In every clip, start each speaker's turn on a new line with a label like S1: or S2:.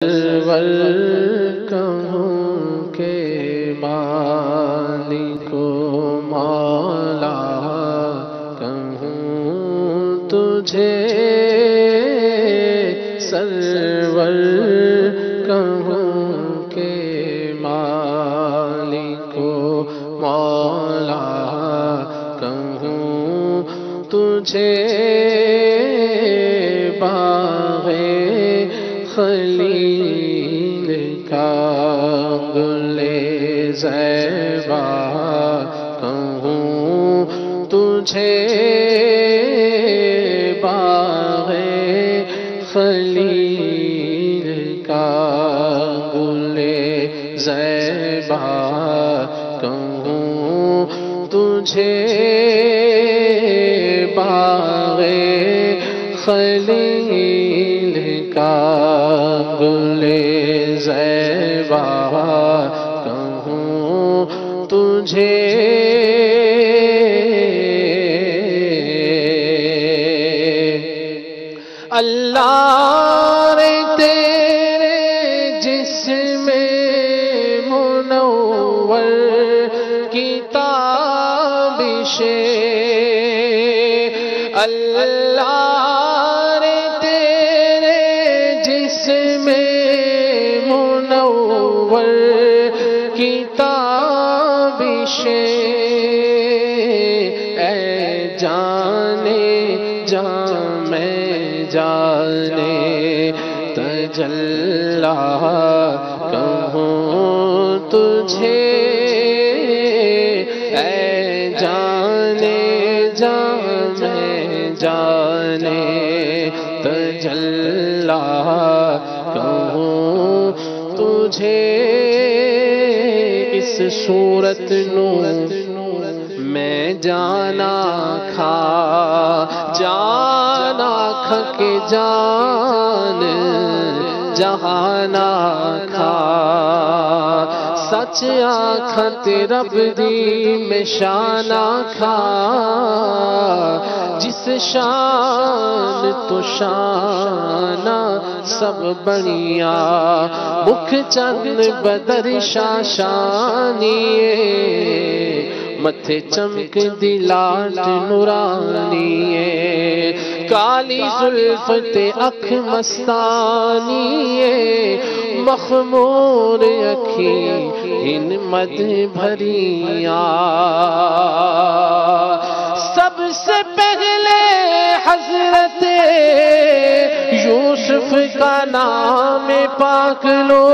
S1: سرور کہوں کہ مالک و مولا کہوں تجھے، سرور کہوں کہ مالک و مولا کہوں تجھے، باغِ خلیل کا گل زیبا کہوں تجھے، باغ خلیل کا گل زیبا کہوں تجھے، باغ خلیل کا گل زیبا کہوں تجھے، اللہ رے تیرے جسم منور کی تابش، اللہ رے تیرے جسم منور کی تابش، اے جانے جان میں جانے تجلی کہوں تجھے، اے جانے جان میں جانے تجلی کہوں تجھے، اس صورت نو میں جانا کھا، جانا کھا کے جان جہانا کھا، سچ آکھت رب دی میں شانا کھا، جس شان تو شانہ سب بنیا، مکھ چند بدر شاشانیے، متھے چمک دی لاٹ نورانیے، کالی زلف تے اکھ مستانیے، مخمور اکھی ان مد بھریاں، سب سے پہلے حضرت یوسف کا نام پاک لو،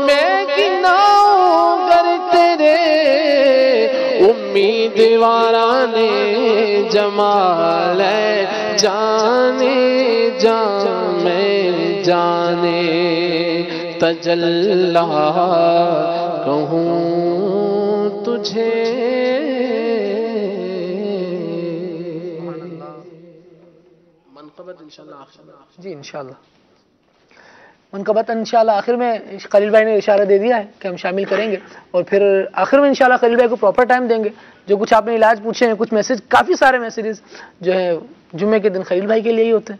S1: میں گناؤں گر تیرے امیدواراں نے جمال ہے، جانے جان میں جانے تجلی کہوں تجھے، منقبت انشاءاللہ
S2: جی انشاءاللہ منقبت انشاءاللہ آخر میں خلیل بھائی نے اشارہ دے دیا ہے کہ ہم شامل کریں گے، اور پھر آخر میں انشاءاللہ خلیل بھائی کو پراپر ٹائم دیں گے، جو کچھ آپ نے علاج پوچھے ہیں، کچھ میسج، کافی سارے میسیجز جو ہے جمعے کے دن خلیل بھائی کے لیے ہی ہوتے ہیں،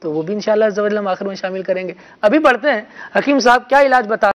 S2: تو وہ بھی انشاءاللہ ہم آخر میں شامل کریں گے۔ ابھی پڑھتے ہیں حکیم صاحب کیا علاج بتا